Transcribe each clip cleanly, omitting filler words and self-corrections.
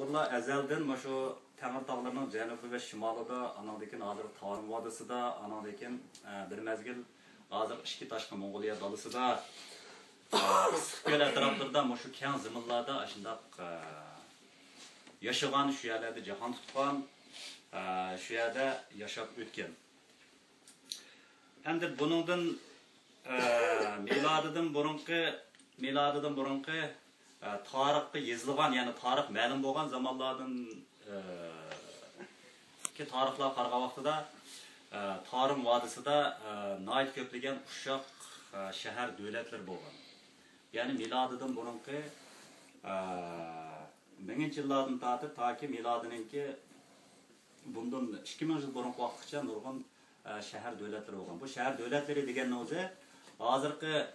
Bunlar əzəldən şu Təmir dağlarının cənubi və şimalıda, anadakın hazır Tarım vadisida, anadakın bir məzgil hazır İşki Taşqı Monqoliya dalısida, Sıqqöl ətraflarında şu kən zımınlarda aşındaq yaşayan, şu yerlerde cahan tutqan, şu yerde yaşap ötken. Endi bunundan miladıdan burunqi tarixi yazılgan, yani tarix ma'lum bo'lgan zamonlardan ki tarixlar qargan vaqtida Tarım vadisida nayt ko'plagan uşaq shahar davlatlar bo'lgan. Yani miladidan burunqi 1000-yillardan tortib toki miladiningki bundan 2000 yil burunqi vaqtgacha nurg'un shahar davlatlar bo'lgan. Bu shahar davlatlari deganning o'zi hozirgi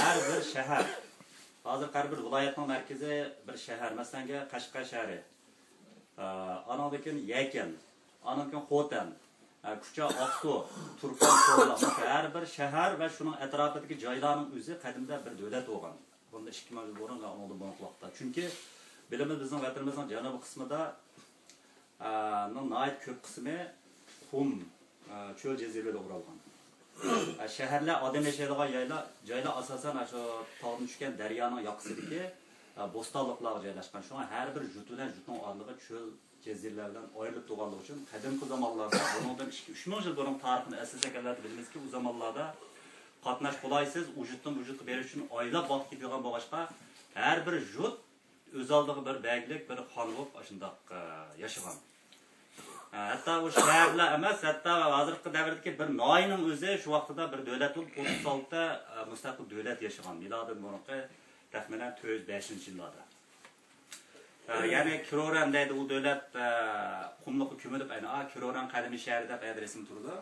her bir shahar, hozir har bir viloyatning markazi bir shahar, masalan Qashqar shahri, anadaki Yakan, anadaki Xotan, Kucha, Aqsu, Turkman, To'g'la, her bir shahar ve şunun etrafındaki joylarning o'zi qadimda bir davlat bo'lgan. Bunda 2000 yil burun va undan burungi vaqtda. Chunki bilamiz bizning vatanimizning janubiy qismida nayt ko'p qismi qum, cho'l jaziralarga o'ralgan. Şehirler adam yaşaydigan joylar asosan şu tog'dan tushgan daryoning yoqasidagi bo'stonliqlar joylashgan. Shunga har bir jut bilan jutning orlig'i cho'l jaziralardan ayrilib turganligi uchun qadimgi zamonlarda bundan 2-3 yil burun tarixini eslasak albatta bilamizki, u zamonlarda qatnash qolaysiz, u jutdan bu jutga berish uchun oylab vaqt ketadigan bo'lg'achqa har bir jut o'z oldiga bir baglik, bir xon bo'lib shundoq yashagan. Hatta o şehirler emas, hatta hazırki devredeki bir nayının özü şu vaxtıda bir devlet olup 36'da müstakil devlet yaşayan. Miladın burunqi təxminən 405 yıllarda. Yani Kiroran deydi o devlet kumluqu kümülüp, Kiroran qadimi şehri deb adresim turdu.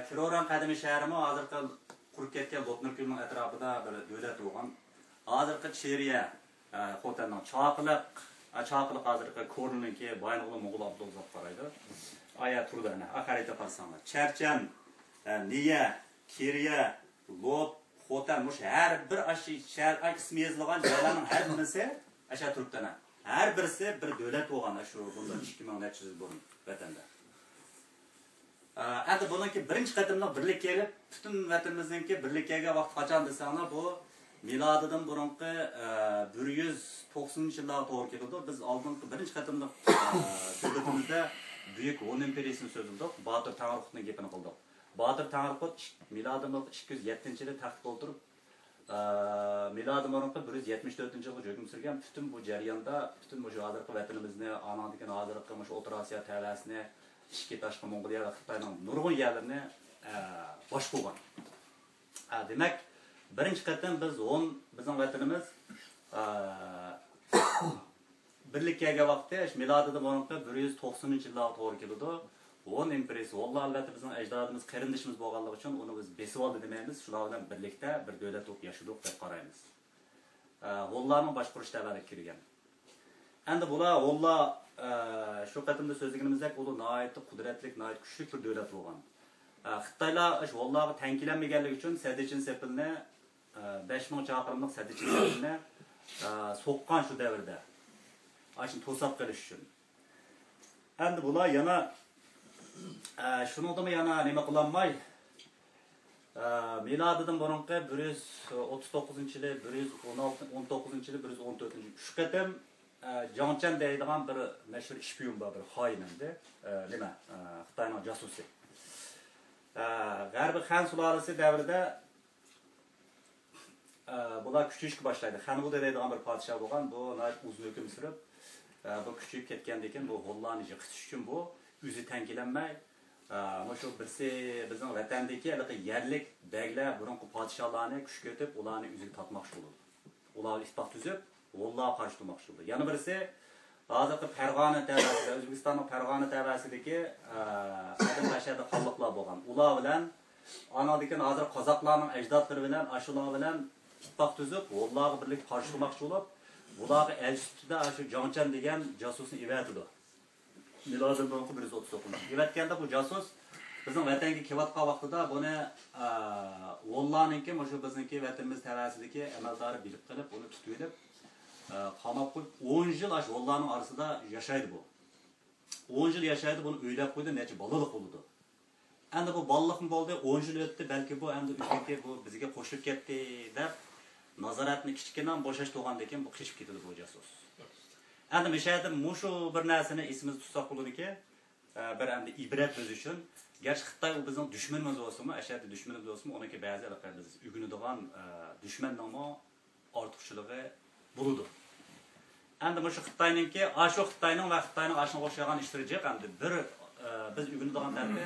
Kiroran qadimi şehri hazırki qurib ketgan Lotnurkülün etrafında bir devlet olgan. Hazırki Çeriye, Xotanның Çağqılıq hazırki Korun'unki Bayınıqlı Moğol Abdolzaq qaraydı. Aya turdu ana, xarita qarsanlar. Çərçən, Niye, Kiriye, Lot, Xotan, her bir şəhər ismi yazılған joylarning har birisi aşağı turibdi ana. Her birisi bir davlat bo'lgan shu bundan 2000 yil burun vatanda. Endi buningki birinchi qatimliq birlik kelib, butun vatanimizningki birlikkaga vaqt qachon desanglar bu miladidan burunqi 190 yillarga to'g'ri keldi. Biz oldingi birinchi qatimliq suhbatimizda Buyuk Hun imperiyasini so'zildik. Botir Tangriqning gapini qildik. Botir Tangriq miladidan 207-yilda taxtga o'tirib, miladidan burunqi 174-yilga hukm surgan. Bütün bu jarayonda, bütün bu hozirgi vatanimizni, anadagi hozirgi O'rta Osiyo tavasini, Ishki Taşqi Monqoliya va Xitoyning nurg'un yerlarini bosh qo'ygan. Demak, birinchi qatim bizning vatanimiz birlikkaga vaqtda milodidan burunqi 190-yillarga to'g'ri keldi. Hun imperiyasi vallahi albatta bizning ajdodimiz, qarindishimiz bo'lganligi uchun uni biz besib oldi demaymiz. Shular bilan birlikda bir davlat bo'lib yashadik deb qaraymiz. Hunlarning boshqarish davriga kirgan. Endi bular hunlar shu qatimda so'zlaganimizdek, ular nihoyatda qudratli, nihoyat kuchli bir davlat bo'lgan. Xitoylar hunlarga tankilanmaganligi uchun Sadichin sepilni 5000 chaqirimlik Sadichin sepilni so'qqan shu davrda. Ashuni to'sab qilish uchun. Endi bular yana shuningdami yana nima qilinmay milodidan burunqi 139-yili, 119-yili, 114-yili shu qatim Jongchan deydigan bir mashhur ishpiyun bor, bir xoin endi. Nima? Xitoyning jasusi. G'arbiy Xan sulolasi davrida bular kuchayishga boshlaydi. Xanvuda deydigan bir podshoh bo'lgan, bu uzun hukm surib, bu kuchayib ketgandan keyin bu Hollarni yiqitish uchun bu o'zi tankilanmay, shu birsi bizning vatandagi yerlik baglar burunqi podshohlarni kuch ko'tib, ularni o'ziga tortmoqchi bo'ldi. Ular ittifoq tuzib, Hollarga qarshi turmoqchi bo'ldi. Yana birsi hozirgi Farg'ona tavasida, O'zbekistonning Farg'ona tavasidagi qadim tashada xalqlar bo'lgan. Ular bilan anadagi hozir qozoqlarning ajdodlari bilan, ashular bilan ittifoq tuzib, Hollarga birlik qarshi turmoqchi bo'lib, ularga elchitida shu Jongchan degan jasusni evatdi. Milodidan burunqi 139. Evatganda bu jasus bizning vatanga kelayotgan vaqtida buni Hollarningki, shu bizningki vatanimiz tavasidagi amaldori bilib qilib, uni tutib olib, qamab qo'yib 10 yil aş yo'llarning orasida yashaydi bu. 10 yil yashaydi, buni o'ylab qo'ydi, necha bolalik bo'ldi. Endi bu bolalikmi bo'ldi, 10 yil o'tdi, balki bu endi o'zbekka bu bizga qo'shilib ketdi deb nazoratni kichkinadan bo'shash to'g'andan keyin bu qishib ketdi bu jasos. Endi mishayda mushu bir narsani esimizda tutsak bo'ladiki, bir endi ibrat biz uchun, gerçi Xitoy u bizning dushmanimiz bo'lsa-mu, ashaddiy dushmanimiz bo'lsa-mu, uniki ba'zi biz ugunadigan dushmanning ortiqchiligi bo'ladi. Endi mushu Xitoyninki, shu Xitoyning va Xitoyning ashunga o'xshagan ishlari jiq, endi bir biz ugunadigan tarafi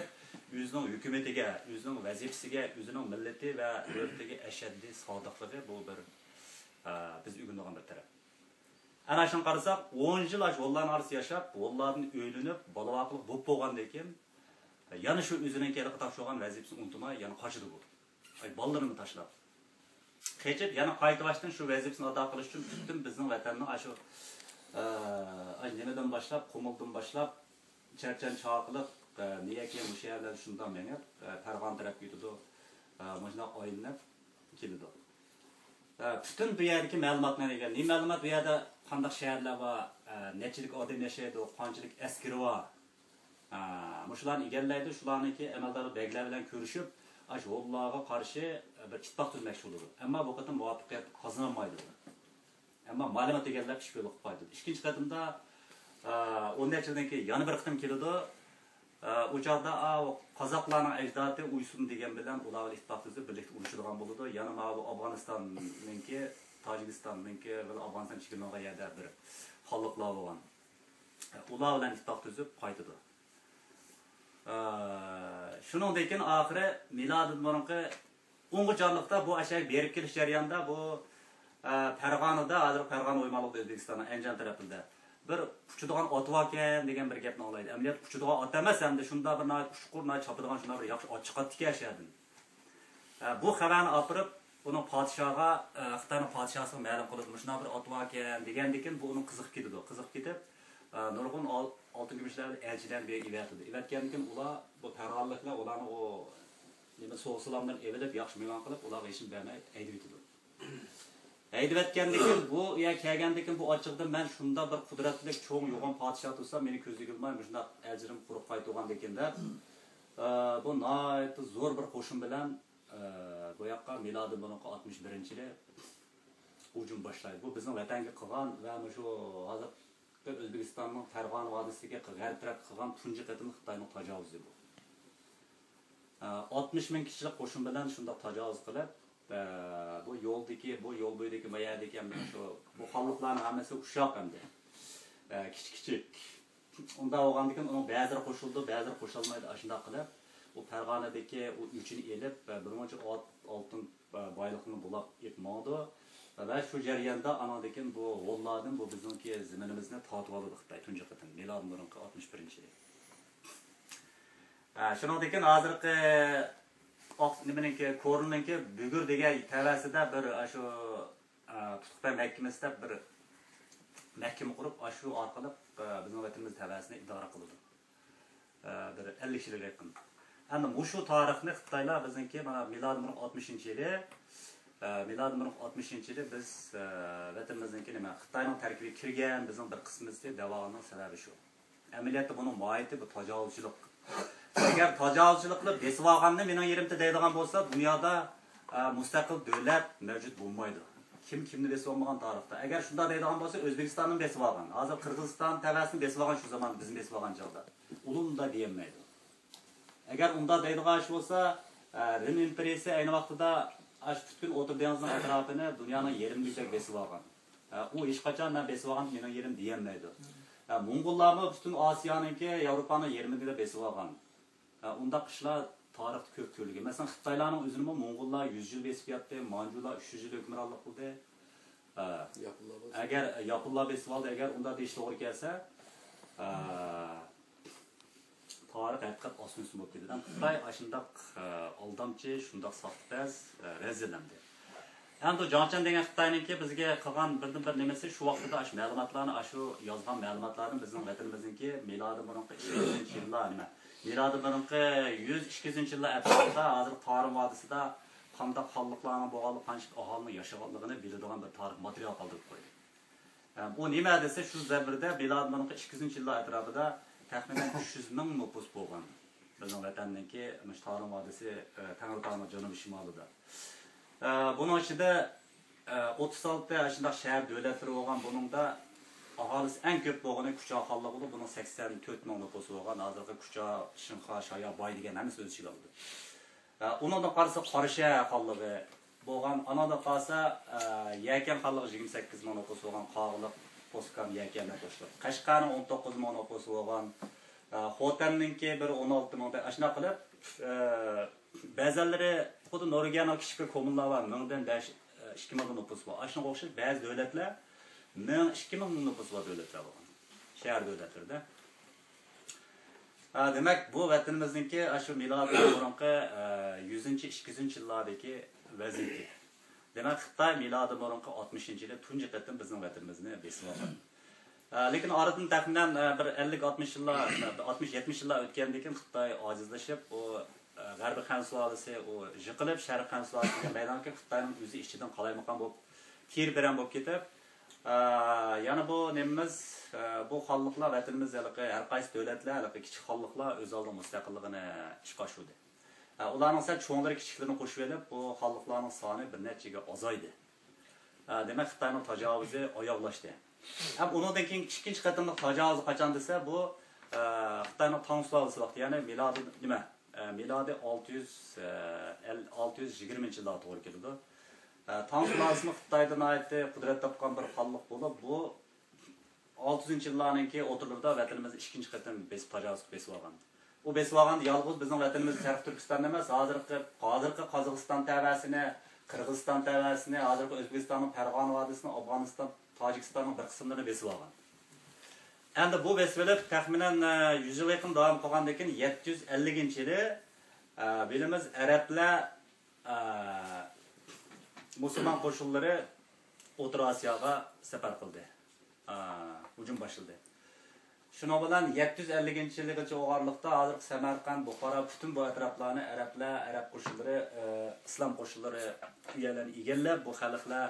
o'zining hukumatiga, o'zining vazifasiga, o'zining millati va o'rtaga ashaddiy sodiqligi bu bir biz ugunadigan bir taraf. Ana shuni qarasak, 10 yil yo'llarning orasida yashab, yo'llarni o'ylanib, balavoqlik bo'lib bo'lgandan keyin yana shu o'zining kelib topshirgan vazifasini unutmay, yana qochdi bu. Bolalarini tashlab. Keçib, yana qaytılashdan shu vazifasini ado qilish uchun butun bizning vatanning shu nimadan boshlab, Qumuldan boshlab, charchan chaqiliq, niyaki o'sha yerlar shundan menib, Farg'ona tarafga yetdi. Mana oylinib keldi. Bütün bu yerdagi ma'lumotlarga egan. Ne ma'lumot bu yerda qanday shaharlar va nechilik odam yashaydi, qanchalik askari va mushularni egallaydi, shularniki amaldor beglar bilan ko'rishib, ash yo'llarga qarshi bir ittifoq tuzmoqchi bo'ladi. Ammo bu qatim muvaffaqiyat qozonolmaydi. Ammo ma'lumot egallab ish ko'rib qo'ydi. Ikkinchi qatimda 10 yildan keyin yana bir qatim keladi. O chog'da qozoqlarning ajdodi uysun degan bilan ular ittifoq tuzib birlikda urushadigan bo'ladi. Yana mana bu Afg'onistonninki, Tojikistonninki va Afg'oniston chegirmaga yerda bir xalqlar bo'lgan. Ular bilan ittifoq tuzib qaytadi. Shuningdek keyin oxiri miloddan burungi o'ng'ichonlikda bu ashak berib kelish jarayonida bu Farg'onada, hozir Farg'ona o'ymoqda O'zbekistonning Anjan tarafida bir uchidigan ot ekan degan bir gapni anglaydi. Amaliyot uchidigan ot emas, hamda shunda bir ushqurna chopadigan shunda bir yaxshi ot chiqadi yashadi. Bu xabarni olib uning podshohga, Xitoyning podshosiga ma'lum qilib, shunda bir ot ekan degandan bu uning qiziqib ketdi. Qiziqib ketib, nurg'un oltin gumishlar elchilar berib ivatdi. Ivatgandan keyin ular bu Farg'onliklar ularni o nima so'g'silamdan evilib, yaxshi mehmon qilib, ularga ishim bermay aydib ketdi. Aydibetkendan keyin bu ya kelgandan keyin bu ochiqda men shunda bir qudratli cho'ng yo'g'on podshoh bo'lsa, meni ko'ziga ilmay, shunda ajrim qurib qaytgandan keyin bu nihoyat zo'r bir qo'shin bilan bu yoqqa milodi bunga 61-yili hujum boshlaydi. Bu bizning vatanga qilgan va shu hozir O'zbekistonning Farg'ona vodiysiga g'arb taraf qilgan tunji qatimli Xitoyning tajovuzi bu. 60 ming kishilik qo'shin bilan shunda tajovuz qilib, bu yo'ldagi, bu yo'l bo'yidagi mayadagi ham shu bu xalqlarning hammasi ushoq hamda. Kichik. Unda olgandan keyin uning ba'zilari qo'shildi, ba'zilari qo'shilmaydi. Shunday qilib, u Farg'onadagi u uchini elib, birmuncha oltin boyliqni bulab etmoqdi. Va shu jarayonda anadagi bu yo'llardan bu bizningki ziminimizni tortib oldi Xitoy tunji qatim milod burungi 61-yil. Shuningdek keyin hozirgi nimaniki ko'rinmanki bugur degan tavasida bir shu tutuqdan mahkamasida bir mahkama qurib, shu orqali bizning vatanimiz tavasini idora qildi. Bir 50 yilga yaqin. Endi shu tarixni Xitoylar bizningki mana milod 60-yili milod 60-yili biz vatanimizningki nima Xitoyning tarkibiga kirgan bizning bir qismimizda davoning sababi shu. Amaliyotda buning mohiyati bu tajovuzchilik. Agar tajovuzchilik qilib besib olganni mening yerimda deydigan bo'lsa, dunyoda mustaqil davlat mavjud bo'lmaydi. Kimni besib olmagan tarixda. Agar shunday deydigan bo'lsa, O'zbekistonning besib olgan, hozir Qirg'iziston tavasini besib olgan shu zaman bizni besib olgan chog'da. Ulunda deyilmaydi. Agar unda deydigan ish bo'lsa, Rim imperiyasi ayni vaqtida butun O'rta dengizning atrofini dunyoning yerimligiga besib olgan. U hech qachon men besib olgan mening yerim deyilmaydi. Mong'ollarni butun Osiyoninki, Yevropaning yerimligida besib olgan. Unda qishlar tarixda ko'p ko'rilgan. Masalan, Xitoylarning o'zini Mong'ollar 100 yil besib yotdi, Manjular 300 yil hukmronlik qildi. Agar Yaponlar besib oldi, agar unda deyish to'g'ri kelsa, tarix haqiqat osmonsi bo'lib ketdi. Xitoy ashundaq aldamchi, shundaq soxtaz, rezilandi. Endi Jonchan degan Xitoyniki bizga qilgan birdan-bir nimasi shu vaqtda shu ma'lumotlarni, shu yozgan ma'lumotlarni bizning vatanimizningki milodi burungi 200-yillar nima milodi burungi 102-yillar atrofida hozir Tarim vodisida qanday xalqlarning bo'lganligi, qancha aholini yashaganligini biladigan bir tarix material qoldirib qo'ydi. Bu nima desa shu zamirda milodining 200-yillar atrofida taxminan 300 ming nüfus bo'lgan. Bizning vatanniki Mushtarim vodiysi Tangritog'ning janubiy shimolida. Buning ichida 36 ta shunday shahar davlatlar bo'lgan. Buningda aholisi eng ko'p bo'lgani Kucha xonligi bo'lib, buning 84 ming nüfus bo'lgan. Hozirgi Kucha, Shinxa, Shoya, Boy degan hammasi o'z ichiga oldi. Uningdan qarasa Qorasha xonligi bo'lgan, anada qarasa Yakan xonligi 28 ming nüfus bo'lgan, Qog'liq, Poskan, Yakan qo'shilib. Qashqarning 19 ming nüfus bo'lgan. Xotanninki bir 16 mingda ashuna qilib ba'zilari xuddi Norvegiyaning kichik kommunlar var, mingdan 2 ming nüfus bor. Ashunga o'xshash ba'zi davlatlar 2 ming nüfus bor davlatlar bo'lgan. Shahar davlatlarda. Demak, bu vatanimizniki shu miloddan burungi 100-200-yillardagi vaziyati. Demak, Xitoy milodi burungi 60-yilda tunji qatim bizning vatanimizni besib olgan. Lekin aradan taxminan bir 50-60 yillar, 60-70 yillar o'tgandan keyin Xitoy ojizlashib, o G'arbiy Xan sulolasi o yiqilib, Sharq Xan sulolasiga maydonga Xitoyning o'zi ichidan qalaymaqon bo'lib, terbiran bo'lib ketib, yana bu nemimiz, bu xonliqlar vatanimiz har qaysi davlatlar, kichik xonliqlar o'z oldiga mustaqilligini ishga oshirdi. Ularning sal cho'nglari kichiklarini qo'shib olib, bu xonliqlarning soni bir nechaga ozaydi. Demak, Xitoyning tajovuzi oyoqlashdi. Ondan keyin ikkinchi qatimliq tajovuz qachon desa, bu Xitoyning Tang sulolasi vaqti, ya'ni milodi nima? Milodi 620-yillar to'g'ri keladi. Tang sulolasi Xitoydan aytdi, qudrat topgan bir xonliq bo'lib, bu 600-yillarninki o'tirlarda vatanimiz ikkinchi qatim tajovuz besib olgan. U besib olganda yolg'iz bizning vatanimiz Sharq Turkiston emas, hozirgi Qozog'iston tavasini, Qirg'iziston tavasini, hozirgi O'zbekistonning Farg'ona vodiyasini, Afg'oniston, Tojikistonning bir qismini besib olgan. Endi bu besbilib taxminan 100 yil yaqin davom qilgandan keyin 750-yili bilimiz arablar musulmon qo'shinlari O'rta Osiyoga safar qildi. Hujum boshladi. Shuna bilan 750-yilgacha o'g'irlikda hozir Samarqand, Buxoro butun bu atroflarni arab qo'shinlari, islom qo'shinlari uyalarini egallab, bu xalqlar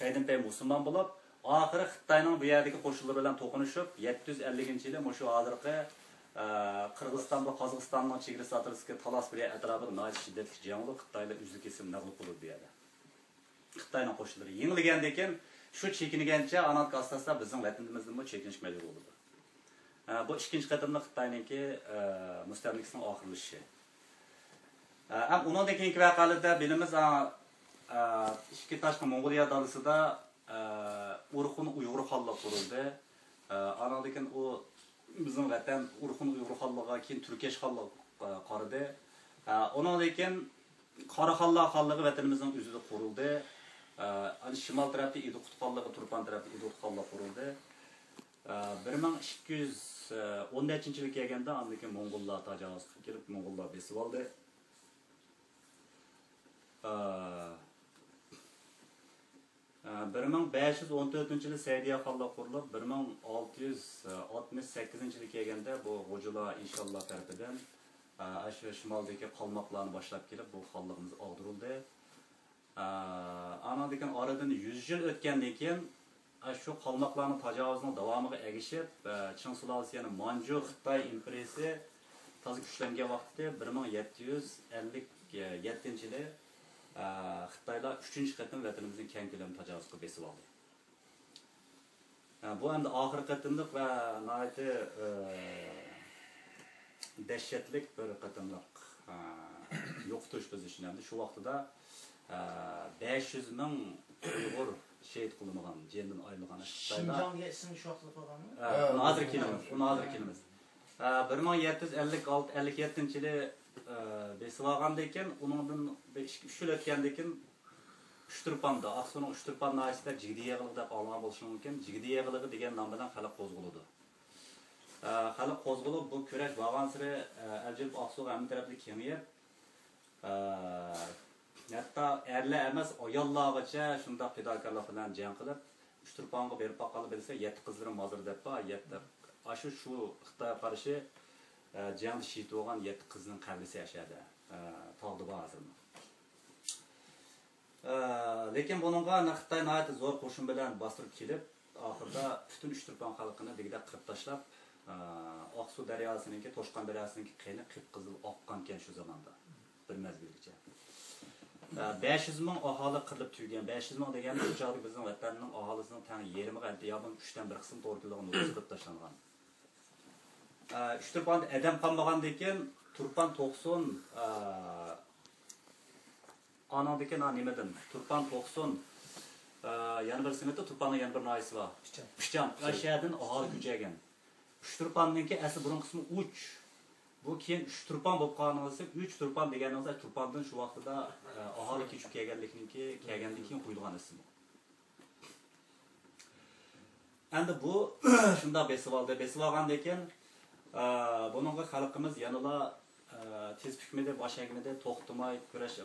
paydin-pay musulmon bo'lib, oxiri Xitoyning bu yerdagi qo'shinlari bilan to'qinishib, 750-yili mushu hozirgi Qirg'iziston va Qozog'istonning chegarasi atrofidagi Talas bir atrofida noyat shiddatli jang bo'lib, Xitoylar uzli kesim mag'lub bo'lib berdi. Xitoyning qo'shinlari yengilgandan keyin shu chekinigancha anat asosida bizning vatanimizdan bu chekinish majbur bo'ldi. Bu ikkinchi qatimli Xitoyningki mustamlikasining oxirlashishi. Undan keyingi voqealarda bilimiz ikki tashqi Mongoliya davlatida Urxun Uyg'ur xonligi qurildi. Andan keyin u bizning vatan Urxun Uyg'ur xonligiga keyin Turkish xonligi qaradi. Undan keyin Qoraxonlar xonligi vatanimizning o'zida qurildi. Şimal tarafı İdukut xonligi, Turpan tarafı İdukut xonligi qurildi. 1214-yilga kelganda andan keyin Mongollar tajovuz qilib kelib, Mongollar besib oldi. 1514-yili Saydiya xonligi qurilib, 1668-yilga kelganda bu G'o'jalar inshaalloh tarafidan shu shimoldagi qalmoqlarni boshlab kelib, bu xonligimiz og'dirildi. Andan keyin oradan 100 yil o'tgandan keyin shu qalmoqlarning tajovuzining davomiga ergishib, Qing sulolasi yana Manju Xitoy imperiyasi toza kuchlangan vaqtda 1757-yili Xitoylar 3-qatim vatanimizning keng ko'lamda tajovuz qilib besib oldi. Bu endi oxirgi qatimliq va nihoyat dahshatli bir qatimliq yo'qotish biz uchun endi shu vaqtda 500 ming Uyg'ur shehid qilingan, jendan ayrilgan Xitoylar. Şinjongga ismini shu vaqtda qo'yganmi? Hozir kelamiz. 1756-57-yili besib olgandan keyin uningdan 3 yil o'tgandan keyin Uchturpanda, Aqsuning Uchturpan noyasida Jigdiy yig'iligi deb olgan bo'lishi mumkin. Jigdiy yig'iligi degan nom bilan xalq qo'zg'aldi. Xalq qo'zg'alib bu kurash bo'lgan sari Aljib Aqsuga ham tarafli kengayib, hatto erlar emas, ayollargacha shunday fidokorlik bilan jang qilib, Uchturpanga berib boqqanlar bilsa, 7 qizlarim hozir deb ba, 7 shu Xitoyga qarshi jangda shehid bo'lgan 7 qizning qabrisi yashadi. Tog'da bor hozir. Lekin bununla Xitoy nəhayət zor qoşun bilan bastırıb kelib, axırda bütün üç Türkmen xalqını digidək qırıb tashlab, Aqsu daryosininki, Toshqon daryosininki qiyni qip-qizil oqqankan şu zamanda bir mezgilgacha. 500 ming aholi qirilib tugagan. 500 ming degani bu chog'da bizning vatanning aholisining tang yarmiga yo'q 3dan 1 qism to'g'ri keladigan qilib tashlangan. 3 turpan adam qolmagandan keyin turpan 90 anadaki nimadan turpan 90 yana bir simeti turpanning yana bir noisi bor. Pishchan. O'shadan aholi ko'chaygan. 3 turpanningki asli burun qismi uch. Bu keyin 3 turpan bo'lib qolganingizda 3 turpan deganingizda turpandan shu vaqtida aholi kechib kelgandan keyin qo'yilgan ism. Endi bu shunda besib olgandan keyin buningga xalqimiz yanada tez pükmede, başengmede to'xtamay kurash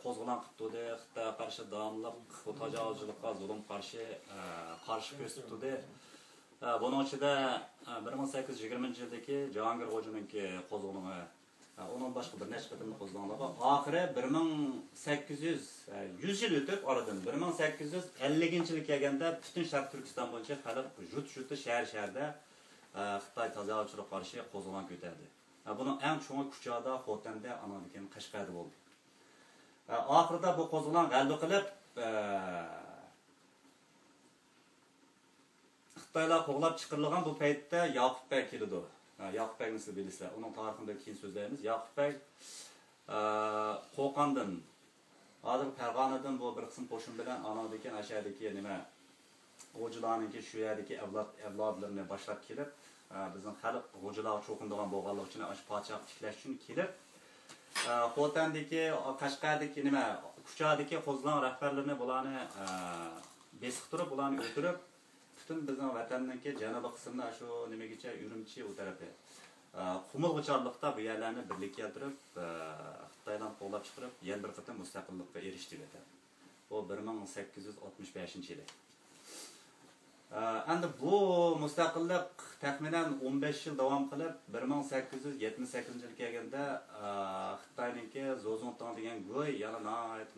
qo'zg'olon qilib turdi. Xitoyga qarshi davomli tajovuzchilikqa, zulm qarshi ko'rsatdi. Bunun ichida 1820-yildagi Jahongir Xo'janinki qo'zg'oloni, onun boshqa bir necha qatim qo'zg'olonlar bor. Oxiri 100 yil o'tib oradan 1850-yil kelganda butun Sharq Turkiston bo'yicha xalq jut-juti shahar-shaharda Xitoy tajovuzchilikqa qarshi qo'zg'olon ko'tardi. Bunun en çoğu Kuchada, Xotan'da, Anadolu'nun Qashqarda oldu. Ahırda bu qo'zg'olon g'alaba qilib, Xitoylar qo'g'lab chiqarilgan bu paytda Yoqub Bey keldi. Yoqub Bey nasıl bilisizlar? Onun tarixini keyin so'zlaymiz. Yoqub Bey Qo'qondan, hozir Farg'onadan bu bir qism qo'shin bilan Anadolu'dagi aşağıdaki nima Xo'jalarninki shu yerdagi avlodlarini boshlab kelib, bizning xalq xo'jalar cho'qindigan bo'lganligi uchun ash podshoh tiklash uchun kelib, Xotandagi, Qashqardagi nima, Kuchadagi qo'zg'olon rahbarlarini bularni besiqtirib, bularni o'tirib, butun bizning vatanniki janubiy qismida shu nimagacha Urumchi u tarafi Qumulg'icharlikda bu yerlarni birlikka keltirib, Xitoydan qo'llab chiqarib, yana bir qatam mustaqillikka erishdi dedi. Bu 1865-yil. Endi bu mustaqillik taxminan 15 yil davom qilib 1878-yilga kelganda Xitoyningki Zozongtang degan go'y yana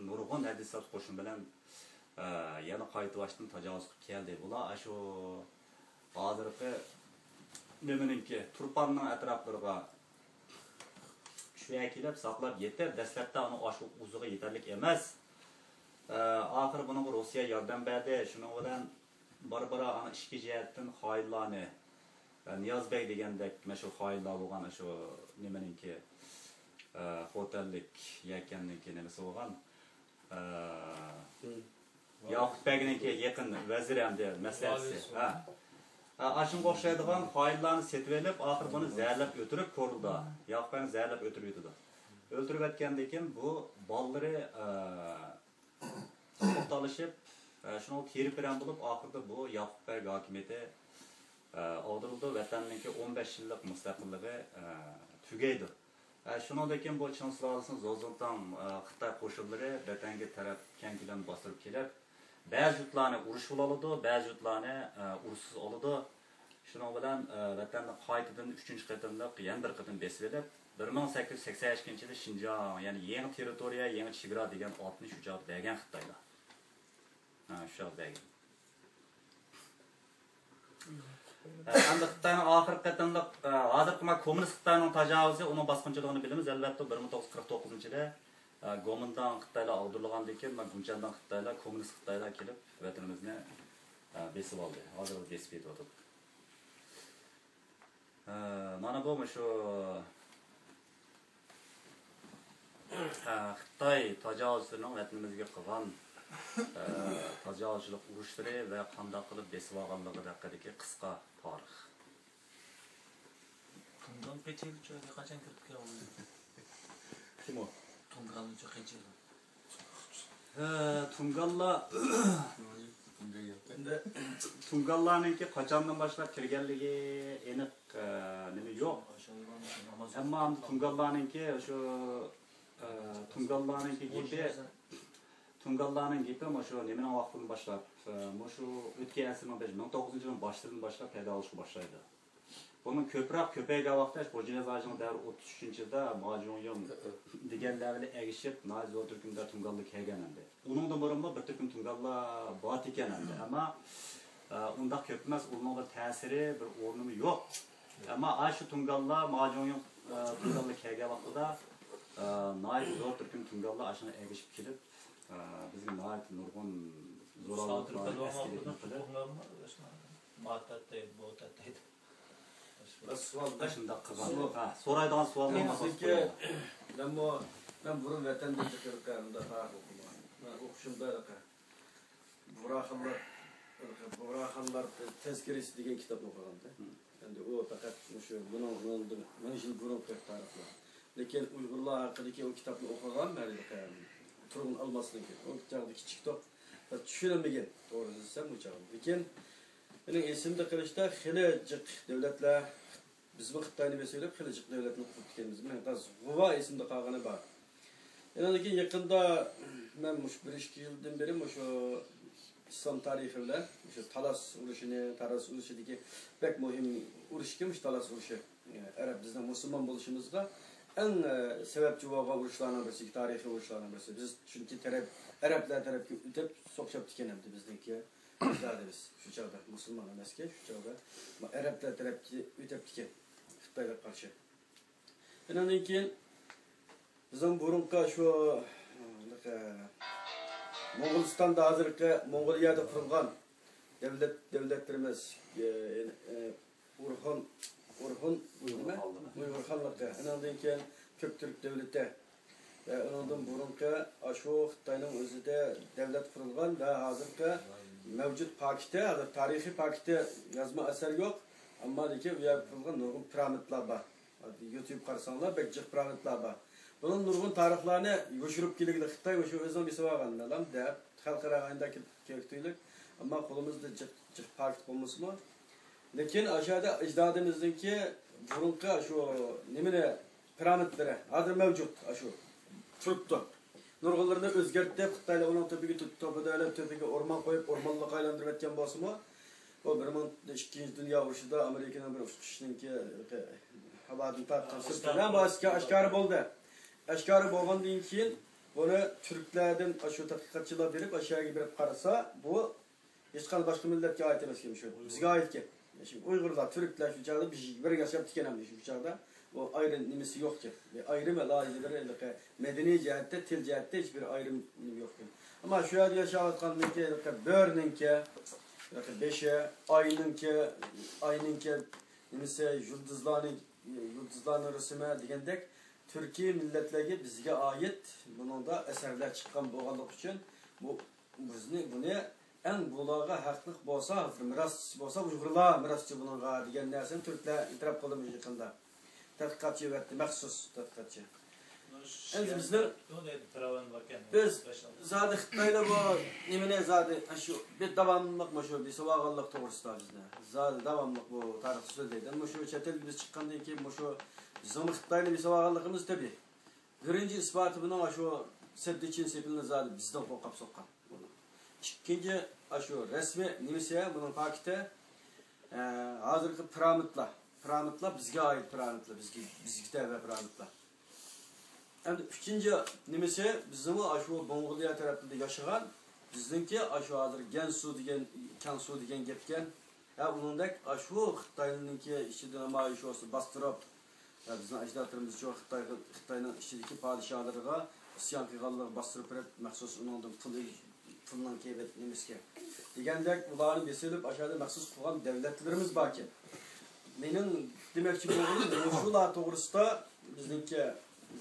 nurg'un hadisat qo'shin bilan yana qaytib tajovuz qilib keldi. Bular shu hozirgi nimaninki Turpanning atroflariga shuya kelib saqlab yetib, dastlabda uni shu uzuga yetarlik emas. Oxiri buni Rossiya yordam berdi. Shuning bilan bara ana ishki jihatdan xoinlarni Niyozbek degandek mashhur xoinlar bo'lgan shu nimaninki xo'tallik yakanniki nimasi bo'lgan Yoqub Bekninki yaqin vazir hamda maslahatchisi. Ashunga o'xshaydigan xoinlarni setib olib, oxir buni zarlab o'tirib ko'rildi. Yoqub Bekni zarlab o'tirib yutdi. O'ldirib o'tgandan keyin bu bolalari to'xtalishib şunu terip veren bulup ahırda bu Yoqub Bey hakimiyeti aldırıldı. Vatanninki 15 yıllık müstakilliği tügeydi. Şunundakin bu Çin Sıralısının Zozongtang Xitoy qo'shinlari vatanga taraf keng bilan bostirib kelib, ba'zi yurtlarni urush oladı, ba'zi yurtlarni urushsiz oladı. Shuning bilan vatanni qaytadan 3-qatimliq yana bir qatim besib olib, 1882-yilda Xinjiang, ya'ni yangi territoriya, yangi chegara degan 60 hujjat bergan Xitoylar. Şu an belki. Endi Xitoyning oxirgi qatimliq hozirgi kommunist Xitoyning tajovuzi, uning bosqinchiligini bilamiz. Albatta 1949-yilda Gomindan Xitoylar oldirilgandan keyin Gumchandan Xitoylar, kommunist Xitoylar kelib vatanimizni besib oldi. Hozir besib o'tdi. Mana bu shu Xitoy tajovuzlarining vatanimizga qilgan tajovuzchilik urushlari va qanday qilib besib olganligi haqidagi qisqa tarix. Tungal Pechevichga qachon kirib keldi? Kim o? Tungalcha Pechevich. Tungallarninki qachondan boshlab kirganligi aniq nima yo'q. Ammo Tungallarninki shu Tungallarning gipi shu nimaning vaqtidan boshlab, shu o'tgan asrning 19-yilning boshidan boshlab paydo bo'lishga boshlaydi. Bunun köpeyge vakti Hocine Zacı'nın devri 33. yılda Macunyon diğerlerle erişip Nazi o Türk'ünde Tungallık hegenendi. Onun da barınma bir Türk'ün Tungalla bat ikenendi. Ama onda köpmez, onun da tesiri bir ornumu yok. Ama Ayşe Tungalla Macunyon Tungallık hege vaxtıda Nazi o Türk'ün Tungalla aşına erişip kilip bizim Nazi Nurgun Zoralıklar eskilikini kılır. Başında kızım. Soraydan sual olmasa ki ben burun vatandaşı kırıklarında tarih okuma. Ben okuşumda Buraxanlar tezkeresi degan kitapni o'qiganda. Endi u faqat o'sha mana shu burun tarixlar. Lekin Uyg'urlar haqidagi o kitapni o'qigan Turg'un Almasniki. O chog'da kichik kitob tushunilmagan, to'g'ri desam u chog'da. Lekin mening esimda qilishda xili jiq davlatlar bizni Xitoyni besilib xili jiq davlatni qurib ketganmiz. Men G'uva esimda qolgani bor. Yana lekin yaqinda men mush 1-2 yildan beri shu İslam tarihi bilan o'sha Talas urushidagi pek muhim urushga Talas urushi. Arab bizning musulmon bo'lishimizga eng sababchi bo'lgan urushlarning birisi, tarixiy urushlarning birisi. Biz chunki Arablar tarafga o'tib so'qishib ketganmiz bizniki. Bizlarimiz shu chog'da musulmon emasga, shu chog'da Arablar tarafga o'tib ketgan Xitoyga qarshi. Undan keyin bizning burunqa shu Moğolistan'da hazırki Mongoliyada kurulgan devletlerimiz Uygurhanlıkta, ondan keyin Köktürk devleti ve ondan burunki aşu Xitoyning o'zida devlet kurulgan ve hazırki mevcut paketi, hazır tarihi paketi yazma eser yok ama ki bu yer kurulgan nurgun piramitlar var. YouTube qarasanglar pek jiq piramitlar var. Bunun nurgun tarixlarini yoshirib kelgili Xitoy o'sha o'zini besavaganlar deb xalqaro ayndagi keraklik, ammo qo'limizda jiq paket bo'lmasmi? Lekin aşağıda icdadimizniki burunqa shu nimani piramitlar hozir mavjud, shu turibdi. Nurg'unlarni o'zgartirib Xitoylar uning to'piga to'piga o'rmon qo'yib, o'rmonliq aylantirib etgan bo'lsa-mu, bu 2-Dünya urushida Amerikaning bir uçuşunki xabarni tarqatib aşkarı bo'ldi. Aşkarı bo'lgandan keyin buni Türklerden shu tadqiqotchilar berib aşağıya berib qarasa, bu hech qanday boshqa millatga oid emas ekan, shu bizga oid ekan. Şimdi Uyg'urlar, Türkler shu chog'da bir yashab ketganamiz shu chog'da. Bu ayrım nimasi yo'q ekan. Ayrım alohidalari madaniy jihatda, til jihatda hech bir ayrım yo'q ekan. Ammo shu yerda yashayotganlikka bo'rninki, beshi, ayninki nimasi yulduzlarning rasmi degandek Türkiye milletlerine bizge ait bunun da eserler çıkan boğalık için bunu en bulağa haklık bolsa, miras bolsa Uygurlar mirasçı bununla diyen nersin Türkler itiraf kılmış yakında. Tadqiqatçı verdi, məxsus tadqiqatçı. Endi bizler biz zaten Xitoyda bu nimene zaten şu bir davamlılık şu bir savağanlık doğrusu bizde. Zaten davamlılık bu tarih söyleyden şu çetel biz çıkandan ki şu bizim Xitoyda bir savağanlığımız tabii. Birinci ispatı bunun şu Seddiçin sepilini zaten bizden korkap sokkan. İkinci şu resmi nimesi bunun paketi hazırki piramitler bizge ait piramitler, bizge ve piramitler. Hem üçüncü nimesi bizim şu Mongoliya tarafında yaşayan bizimki şu hazır Gansu degen gepken ya bunundaki şu Xitoyninki işinden ama şu bastırıp ya bizim ajdadlarımız şu Xitoyning işideki padişahlarına isyan qilganlar bastırıp məxsus onundan puldan keybet nimesi degandek ularni besilib aşağıda məxsus qilgan devletlerimiz var ki. Mening demekçi bo'lganim shular to'g'risida bizniki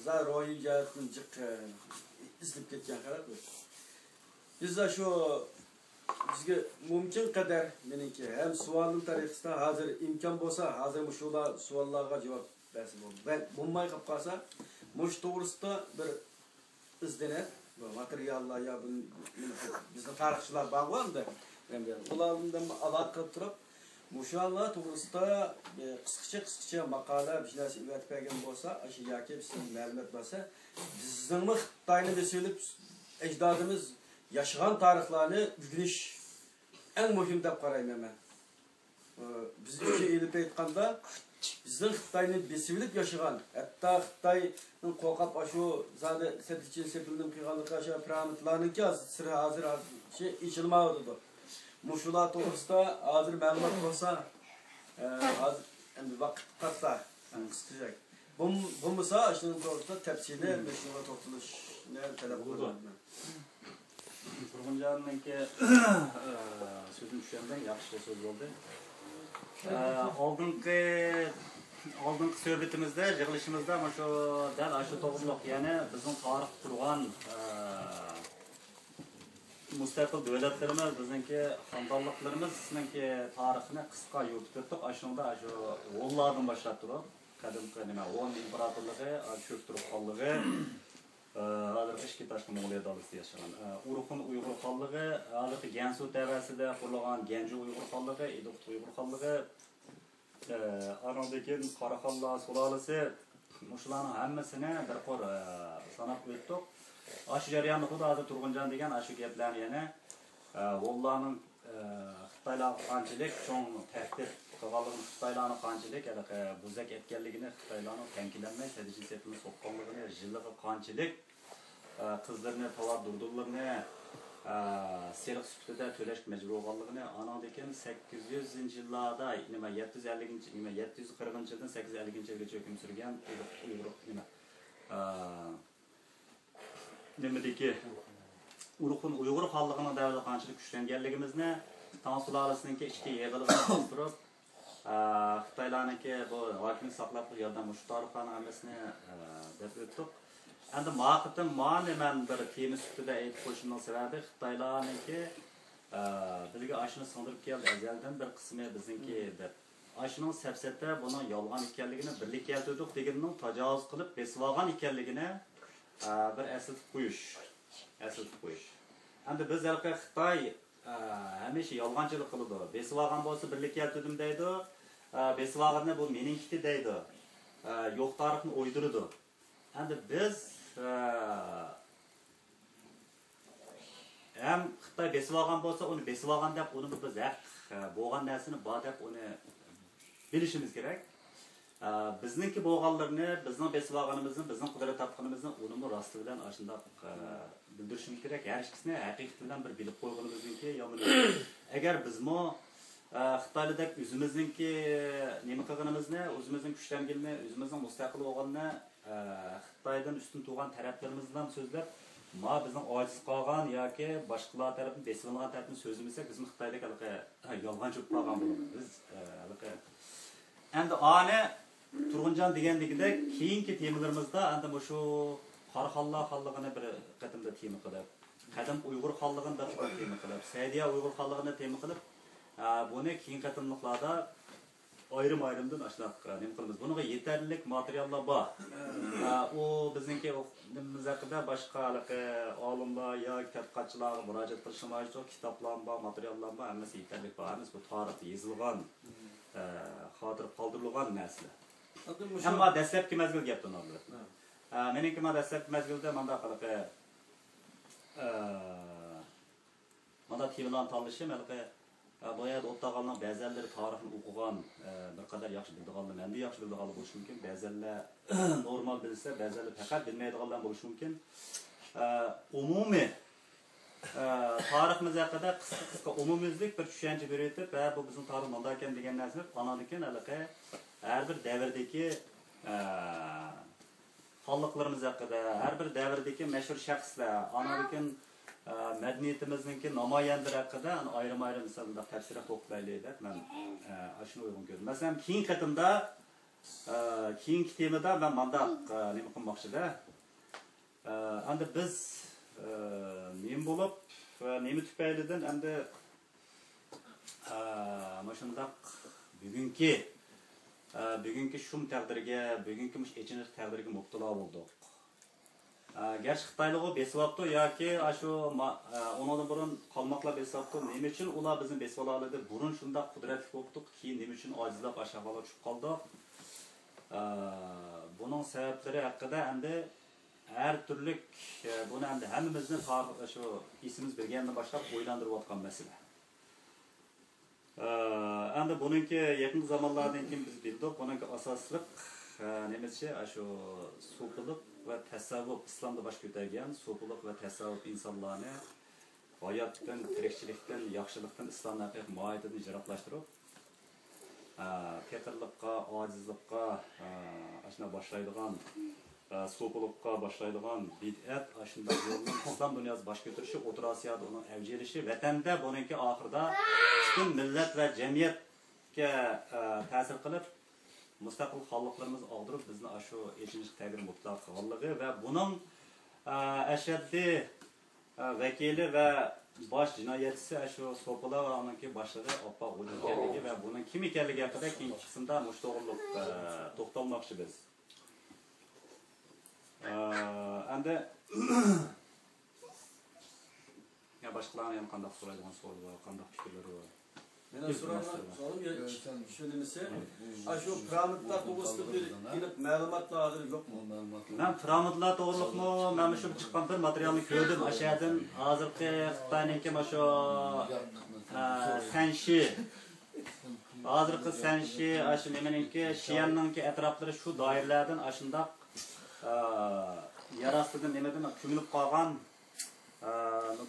zaroyi jihatdan jiq izlab ketgan qarab. Biz de şu bizga mumkin qadar meniki hem sualning tarixida hozir imkon bo'lsa, hozir shular savollarga javob bersin. Ben bo'lmay qolib qolsa, mush to'g'risida bir izlanib, materiallar ya bizning tarixchilar bor-da. Ulardan aloqa turib Muşallah to'g'risida qisqacha maqola bir narsa iletib bergan bo'lsa, shu yoki bizning ma'lumot bo'lsa, bizning Xitoyni besilib ajdodimiz yaşayan tarixlarni o'rganish eng muhim deb qarayman men. Biz uchun elib aytganda bizning Xitoyni besivlib yashagan, hatto Xitoyning qo'rqab shu zada setichil sepildim qilganligi shu parametrlarningki sir hozir şey ichilmaydi. Mushular to'g'risida hozir ma'lumot bo'lsa, hozir endi vaqt qatsa qisqacha. Bu misol shuning to'g'risida tafsili shunga to'xtalishni talab qildim. Turg'unjonninki so'zim tushgandan yaxshi so'z bo'ldi. Oldingi suhbatimizda, yig'ilishimizda mana shu dal shu to'g'riliq, ya'ni bizning tarix qurgan mustaqil davlatlarimiz, bizningki xonadonliklarimizningki tarixini qisqa yo'ritib o'tdik. Shunda shu G'ullardan boshlab turib, qadimgi nima, G'ul imperatorligi, cho'ktirib qolligi, hozir ishki tashqi Mong'oliya davlatida yashagan. Urxun Uyg'ur xonligi, hozirgi Gansu tavasida qurilgan Ganju Uyg'ur xonligi, Iduq Uyg'ur xonligi, Aradagi Qoraxonlar sulolasi, shularning hammasini bir qo'r sanab o'tdik. Shu jarayonni xuddi hozir Turg'unjon degan shu gaplarni yana G'ullarning Xitoylarga qanchalik cho'ng tahdid qilganligini, Xitoylarning qanchalik buzak etganligini, Xitoylarning tankilanmay sadiji sepini so'qqanligini, jillig'i qanchalik qizlarni tovar durdurlarni seriq sifatida to'lashga majbur bo'lganligini, anandekin 800-yillarda, 740-yildan 850-yilgacha hukm surgan Uyg'ur nimadagi Urxun Uyg'ur xonligining davrida qanchalik kuchlanganligimizni, Tang sulolasininki ichki yig'ilishini qoldirib, Xitoylarniki bu hokimiyat saqlab yordam mush tarixlarning hammasini deb o'tdik. Endi maqatim men bir tema ustida aytib qo'yishimning sababi Xitoylarniki bizga ashuni singdirib keldi. Azaldan bir qismi bizningki deb. Ashuning safsatda buni yolg'on ekanligini, birlik keltirdik deganning tajovuz qilib besib olgan ekanligini bir eslatib qo'yish. Endi biz halqa Xitoy hamisha yolg'onchilik qiladi. Besib olgan bo'lsa birlik keltirdim deydi. Besib olganni bu meningki deydi. Yo'q tarixni o'ydiradi. Endi biz ham Xitoy besib olgan bo'lsa, uni besib olgan deb, uni biz haq bo'lgan narsani bor deb uni bilishimiz kerak. Bizningki bo'lganlarni, bizning besib olganimizni, bizning qudrat topganimizni uni rosti bilan shunday bildirishimiz kerak. Har ikkisini haqiqat bilan bir bilib qo'yganimizniki yomon. Agar bizmo Xitoydek o'zimizningki nima qilganimizni, o'zimizning kuchlanganini, o'zimizning mustaqil bo'lganini Xitoydan ustun turgan taraflarimizdan so'zlab, bizning ojiz qolgan yoki boshqalar tarafdan besilgan tarafni so'zimizsa, biz Xitoydek yolg'on cho'p qolgan bo'lamiz. Biz endi ani Turg'unjon degandagidek keyingi temalarimizda endi shu Qoraxonlar xonligini bir qatimda tema qilib, qadim Uyg'ur xonligini bir tema qilib, Saydiya Uyg'ur xonligini tema qilib, buni keyin qatimliqlarda ayrim-ayrimdan ashlab nima qilamiz. Bunga yetarlik materiallar bor. U bizningki nimamiz haqida boshqa olimlar yoki tadqiqotchilarga murojaat qilishimiz uchun kitoblar bor, materiallar bor, hammasi yetarlik bor. Bu tarixda yozilgan, xotirib qoldirilgan narsalar. Ammo dastlabki mazgil gapdan oldi. Meniki dastlabki mazgilda manda qanaqa manda tevlan tanlashim, bu yerda o'taqalning ba'zanlari tarixni o'qigan, bir qadar yaxshi bildiganlar, menda yaxshi bildiganlar bo'lishi mumkin. Ba'zanlar normal bilsa, ba'zanlar faqat bilmaydiganlar bo'lishi mumkin. Umumiy tariximiz haqida qisqa umumiylik bir tushuncha berib, bu bizning tarix nima ekan degan narsani anadikin har bir davrdagi xonliqlarimiz haqida, har bir davrdagi mashhur shaxslar, anadikin madaniyatimizningki namoyandalari haqida ayrim-ayrim misollarda tafsirot to'playlik deb men shuni uyg'un ko'rdim. Masalan, keyingi qatimda keyingi temada men manda nima qilmoqchida. Endi biz nima bo'lib, nima tufaylidan endi mana shundaq bugungi shum taqdirga, bugungi mush echinish taqdirga mubtalo bo'ldik. Gerçi Xitoylar besibapti yoki shu ondan burun qolmoqlar besibapti. Nima uchun ular bizni besib oladi? Burun shunda qudratli bo'ldik, keyin nima uchun ojizlab aşağıga tushib qoldik? Buning sabablari haqida endi har turli buni endi hammamizni shu isimiz bilgandan boshlab o'ylantirib o'tgan masala. Endi bununki yakın zamanlardan keyin biz bildik, bununki asosliq nemische shu so'pilik va tasavvuf islomda bosh ko'targan so'pilik va tasavvuf insonlarni hayotdan, tirikchilikdan, yaxshilikdan islomni haqiqiy mohiyatini jiroqlashtirib, faqirlikqa, ojizlikqa ashuna boshlaydigan, so'pilikqa boshlaydigan bid'at ashunda yo'lni islom dunyosi bosh ko'tarishi, O'rta Osiyoda uning avj olishi, vatanda buningki oxirida butun millat va jamiyatga ta'sir qilib, mustaqil xalqlarimiz og'dirib bizni shu echinchi tagir mutlaq qilganligi va buning ashaddiy vakili va bosh jinoyatchisi shu so'pilar va uningki boshlig'i oppa o'ldirganligi va buning kim ekanligi haqida keyingi qismda to'g'riliq to'xtalmoqchi biz. Endi ya boshqalarning ham qanday so'raydigan savol bor, qanday fikrlari bor. Mena so'radim, shunisi, shu piramidlar to'g'risida kelib ma'lumotlar hozir yo'qmi? Men piramidlar to'g'riliqmi, men shu chiqqan bir materialni ko'rdim, ashadin hozirgi Xitoyniki shu Sanshi hozirgi Sanshi shu nimaniki Shiyanninki atroflari shu doiralardan ashundaq yarastidan nimadan ko'milib qolgan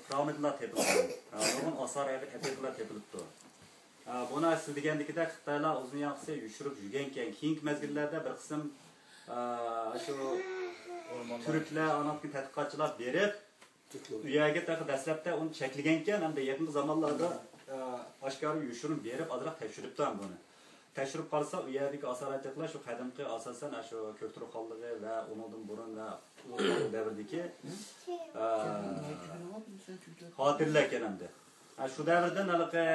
piramidlar tepilgan. Bunun asar etiklar tepilibdi. Buna siz degandikida Xitoylar uzun yaxshi yushirib yurgankan, keyingi mezgillarda bir qism shu turklar, anaqki tadqiqotchilar berib, u yerga dastlabda uni cheklagankan, hamda yaqin zamonlarda oshkora yushirib berib, ozroq tekshiribdi buni. Tekshirib qolsa, u yerdagi asoratlar shu qadimgi asosan shu ko'kturuq xonligi va uningdan burun va u davrdagi xotirlar ekan. Shu davrdan haliqi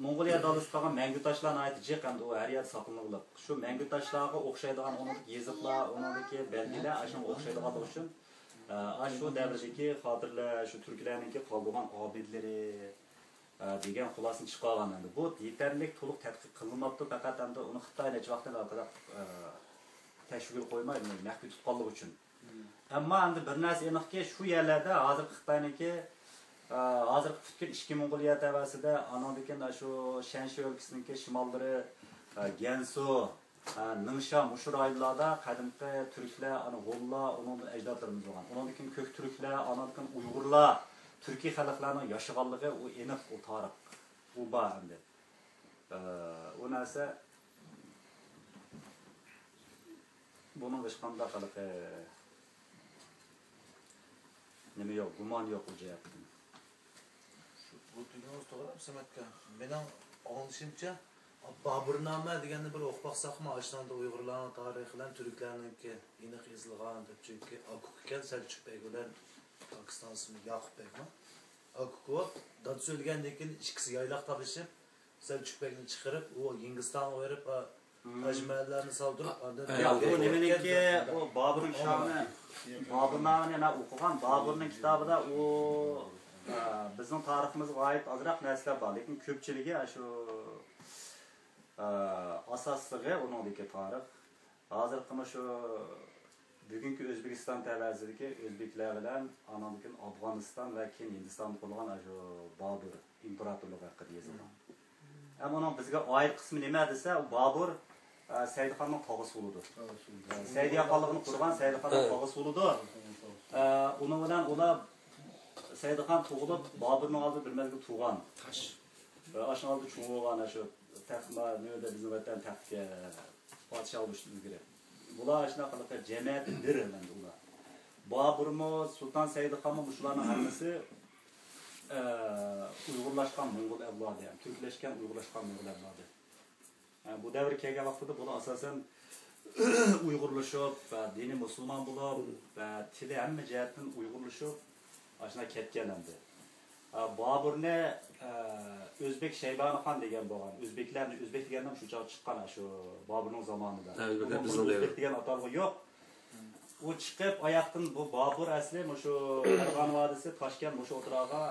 Mongoliya davlati qolgan mangu toshlarni aytib jiq hamda u har yer saqlanib. Shu mangu toshlarga o'xshaydigan uningdagi yeziblar, uningdagi belgilar shunga o'xshaydigan uchun shu davrdagi xotirlar, shu turklarningki qolgan obidlari degan xulosani chiqargan endi. Bu yetarli to'liq tadqiq qilinmabdi, faqat endi uni Xitoy necha vaqtdan orqada tashkil qo'ymay, maxfiy tutganligi uchun. Ammo endi bir narsa aniqki, shu yerlarda hozir Xitoyniki hozir fikr ishki Mongoliya tavasida anondikan shu Shanshi o'lkasiningki shimollari Gansu, Ningxia mushur rayonlarda qadimgi turklar, ana G'ullar, uning ajdodlarimiz bo'lgan. Uningdan ko'k turklar, anondikan Uyg'urlar, Türkiye xalqlarining yashaganligi u aniq u tarix. U bor endi. U narsa buning hech qanday qiliqi nima yo'q, gumon yo'q u jihatdan. Bu tuyg'unuz to'g'ri Samatga. Mening anglashimcha Baburnoma deganni bir o'qib baqsaqmi, Ashtonda Uyg'urlarning tarixi bilan turklarningki aniq yozilgan deb, chunki Akukan Selçukbek bilan Pakistan ismi Yaqubbekmi? Akuko dad söylegandan keyin ikkisi yaylaq tabishib, Selçukbekni chiqarib, u Hindistonga berib, ajmallarni soldirib, bu nimaniki o Baburning sha'ni, Baburnamani men o'qigan, Baburning kitobida u bizning tariximizga oid ozroq narsalar bor, lekin ko'pchiligi shu asoslig'i uningdagi tarix. Hozirgi shu bugungi O'zbekiston tavazidagi o'zbeklar bilan anondikin Afg'oniston va keyin Hindistonda qolgan shu Babur imperatorligi haqida yozilgan. Ammo uning bizga oid qismi nima desa, u Babur Saidxonning tog'isi bo'lidir. Saidiya xonligini qurgan Saidxonning tog'isi bo'lidir. Uning bilan ular Saidxon tug'ilib, Baburning oldida bir mezgil tug'gan. Ashun oldi cho'g'ilgan shu taxtma nima bizning vatan taxtga podshoh bo'lishdan ilgari. Bular shunaqa qilib jamiyatdir endi ular. Baburmi, Sultan Saidxonmi shularning hammasi Uyg'urlashgan Mo'ng'ul avlodi, ham turklashgan Uyg'urlashgan Mo'ng'ul avlodi. Bu davr kelgan vaqtida bular asosan Uyg'urlashib va dini musulmon bo'lib va tili hamma jihatdan Uyg'urlashib ashuna ketgan endi. Baburni O'zbek Shaybonixon degan bo'lgan. O'zbeklarni O'zbek degandan shuncha chiqqan shu Baburning zamonida. O'zbek degan atalg'i yo'q. U chiqib oyoqdan bu Babur asli shu Farg'ona vodiysi Toshkent shu o'tirog'iga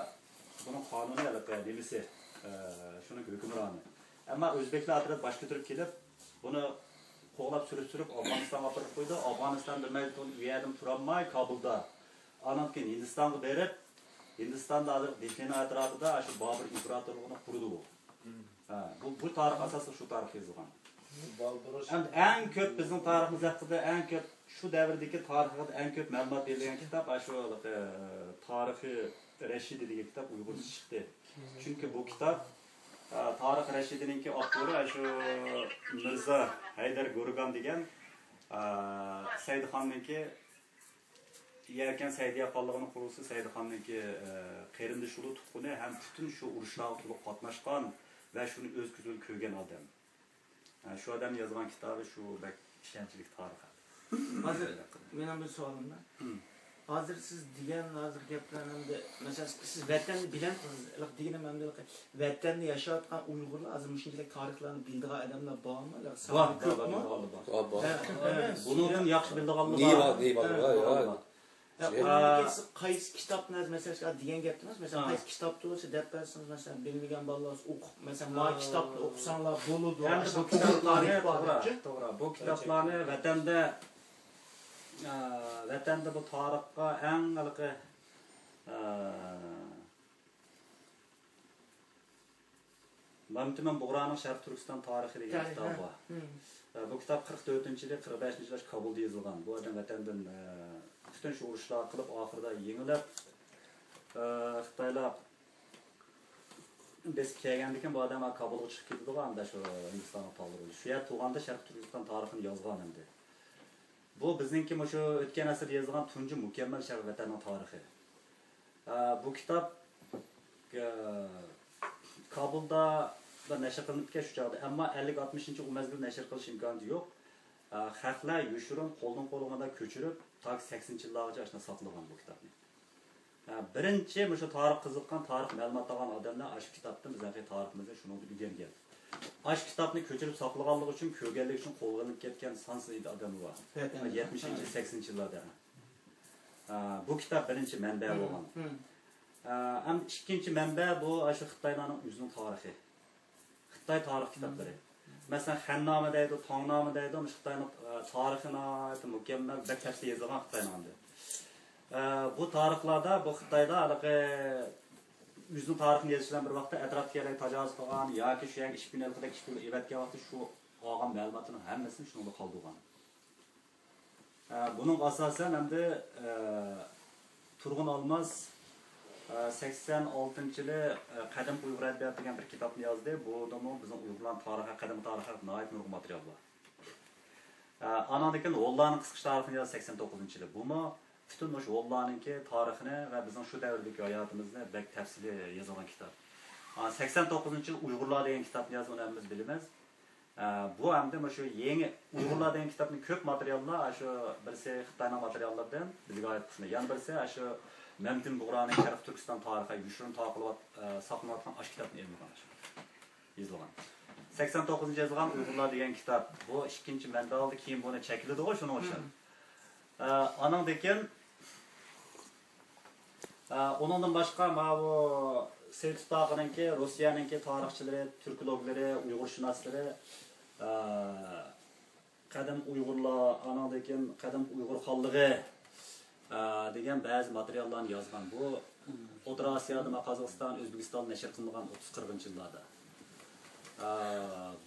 buning qonuniy nimasi, shuni hukmroni. Ammo o'zbeklar atrofga bosh ko'tarib kelib, buni qo'g'lab surib Afg'onistonga olib qo'ydi. Afg'oniston bilmaydi, u yerdan turolmay Kobulda. Andan keyin Hindistonga berib, Hindistonda hozir Dehlini atrofida shu Babur imperatorligini qurdi u. Bu tarix asosida shu tarix yozilgan. Balduruş. Endi eng ko'p bizning tariximiz haqida eng ko'p shu davrdagi tarix haqida eng ko'p ma'lumot berilgan kitob shu tarixi Rashidi degan kitob Uyg'urcha chiqdi. Chunki bu kitob tarix Rashidininki avtori shu Mirzo Haydar Go'rgan degan Saidxonniki yerken Saidiya xonligining quruvchisi Saidxonniki qarindosh urug' tuqqani ham butun shu urushlarga to'liq qatnashgan va shuni o'z ko'ziga ko'rgan odam. Şu adam yazgan kitabı şu işençilik tarihi. Hazır, benim bir sorum var. Hazır siz diyen hazır gaplarında mesela siz vatanni bilemsiniz. Diyelim ben de vatanni yaşayotgan Uyg'urlar hazır müşinkilik tarixlerini bildiği adamlar var mı? Bunun yaxshi bildiğanlar var. Qaysi kitobni mesela degan gapdimiz. Mesela qaysi kitobda bo'lsa deb bersangiz mesela bilmagan bolalar o'qib, mesela ma kitobni o'qisanlar bo'ladi. Yani bu kitoblarni to'g'ri. Bu kitoblarni vatanda bu tarixga eng alqi Mamtiman Bug'roning Sharq Turkiston tarixi degan kitob bor. Bu kitob 44-yil, 45-yil Kabulda yozilgan. Bu odam vatandan bütün şu urushlar qilib oxirida yengilib Xitoylar biz kelgandan bu odam Kabulga chiqib ketdi anda shu Hindistonga tog'lari. Shu yer tug'anda Sharq Turkiston tarixini yozgan endi. Bu bizningki shu o'tgan asr yozilgan tunji mukammal Sharq vatanining tarixi. Bu kitob Kabulda nashr qilinib shu joyda, ammo 50-60 u mazgil nashr qilish imkoni yo'q. Xalqlar yoshirin qo'ldan qo'lga ko'chirib tak 80-yillargacha aşna saqlagan bu kitobni. Birinchi shu tarix qiziqqan, tarix ma'lumot olgan odamlar shu kitobdan bizning tariximizni shuni o'rgangan. Shu kitobni ko'chirib saqlaganligi uchun, ko'rganlik uchun qo'llanib ketgan sonsuz odamlar bor. 70-80-yillarda. Bu kitob birinchi manba bo'lgan. Ham ikkinchi manba bu shu Xitoylarning o'zining tarixi. Xitoy tarix kitoblari. Mesela Xannoma deydi, Tongnoma deydi, Xitoyning tarixini mukammal bir tafsir yozilgan Xitoyning. Bu tarixlarda bu Xitoyda o'zining tarixini yozish bilan bir vaqtda atrofga tajovuz qilgan yoki shu yerga ish bilan ish bilan evatgan vaqtda shu olgan ma'lumotlarning hammasini shunga qoldirgan. Buning asosan endi Turg'un Olmaz 86-yili Qadim Uyg'ur adabiyoti degan bir kitobni yozdi. Bu da bizning Uyg'urlar tarixi, qadim tarixi nihoyat nurg'un material bor. Anandan O'llarning qisqa tarixini yozdi 89-yili. Bu bütün shu O'llarningki tarixini va bizning shu davrdagi hayotimizni bek tafsili yozilgan kitob. 89-yil Uyg'urlar degan kitobni yozgan hammiz bilamiz. Bu hamda shu yangi Uyg'urlar degan kitobning ko'p materiallar shu birisi Xitoyning materiallaridan bizga oid qismi. Yana birisi shu Mamtin Bug'roning Sharq Turkiston tarixi yushurin taqilib saqlanayotgan ash kitobni yozilgan. 89-yil yozilgan Uyg'urlar degan kitob. Bu ikkinchi manba oldi, keyin buni chekildi-ku shuning uchun. Anandan onundan boshqa bu Seyitustog'ninki, Rossiyaninki tarixchilari, turkologlar, Uyg'urshunoslari qadim Uyg'urlar, anandan qadim Uyg'ur xonligi degan ba'zi materiallarni yozgan. Bu O'rta Osiyoda, Qozog'iston, O'zbekiston nashr qilingan 30-40-yillarda.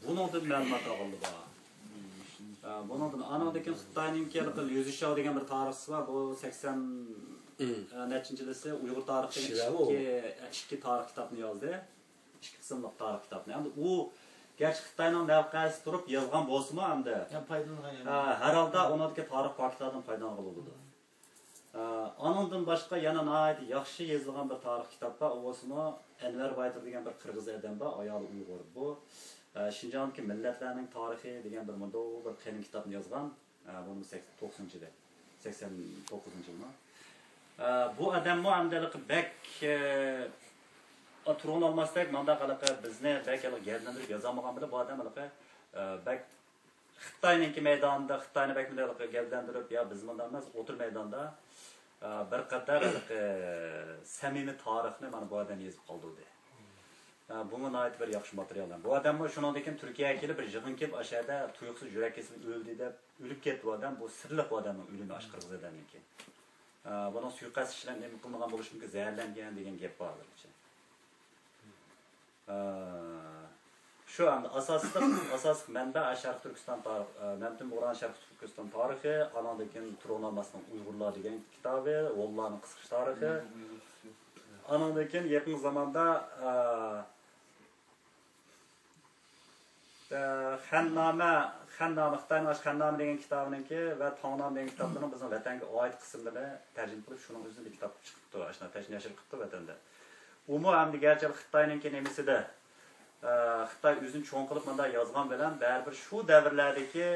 Buningdan ma'lumot oldi bor. Buningdan anandan Xitoyninki Yuzishov degan bir tarixchi bor. Bu 80 nechinchilisi Uyg'ur tarixi ikki tarix kitobni yozdi. Ikki qismli tarix kitobni. Endi u gerçi Xitoyning navqasi turib yozgan bo'lsa-mu, endi har holda uningki tarix faktlardan foydalangan bo'ladi. Anandan boshqa yana nihoyat yaxshi yozilgan bir tarix kitob bor. U bo'lsa-mu Anvar Baytir degan bir qirg'iz adam bor, ayol Uyg'ur. Bu Şinjandagi millatlarning tarixi degan bir qiyin kitobni yozgan. Bu 90-yilda. 89-yilda. Bu adam amdalik bek Turg'un Olmasdek manda qalaqa bizni bek gavdandirib yozamagan bilan bu adam bek Xitoyninki maydonida Xitoyni bek gavdandirib yo biz bundan emas, o'tir maydonda bir qator samimiy tarixni mana bu adam yozib qoldirdi. Bunga nihoyat bir yaxshi materiallar. Bu adam shundan keyin Turkiyaga kelib bir yig'in kelib ashada tuyuqsiz yurak kesilib o'ldi deb o'lib ketdi bu adam. Bu sirli bu odamning o'limi ashqirg'iz edaniki. Bunun suiqasd ishidan nima qilmagan bo'lishi mumkin, zaharlangan degan gap bor. Şu anda asas mənbə Şərq Türkistan tarixi, Məmtun Buğran Şərq Türkistan tarixi, anadakı Turonamasının Uygurlar degan kitabı, Oğullarının qısqış tarixi. Anadakı yakın zamanda Xənnamə Xitayning Xənnamə degan kitabınınki və Tangnam degan kitablarının bizim vətənə aid qismini tərcümə qilib, şunun özünü bir kitab çıxıbdı, aşna təşkil qilibdi vətəndə. Umu hamda gerçi Xitayninki nemisida Xitay özünü çoğun qilib manda yozgan bilan baribir shu davrlardagi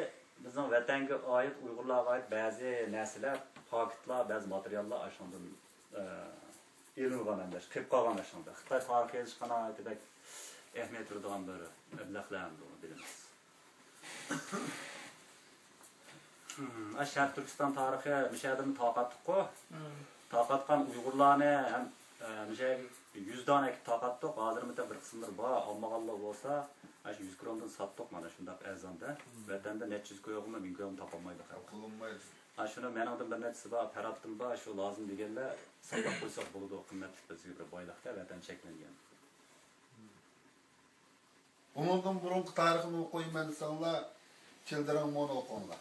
bizning vatanga oid, Uyg'urlarga oid ba'zi narsalar, faktlar, ba'zi materiallar ashundan ilingan hamda qilib qolgan ashunda. Xitoy tarixiga hech qanday aytibak ahamiyat beradigan bir mablag'larni buni bilamiz. Şərq Türkistan tarixi müşahidim taqatdiq-ku. Taqatqan Uyg'urlarni ham müşahid 100 dana taqatdiq. Hozir bir qismlar bor, olmaganlar bo'lsa, 100 krondan satdiq mana shundaq arzonda. Vatanda necha 100 ko'yog'mi, 1000 ko'yog'mi topolmaydi. Qo'llanmaydi. Shuni meningdan bir nechasi bor, paratdim bor, shu lozim deganlar saqlab qo'ysak bo'ladi, qimmatli bizga bir boyliqda vatan cheklangan. Bundan burungi tarixini o'qiyman desanglar, childiran mo'ni o'qinglar.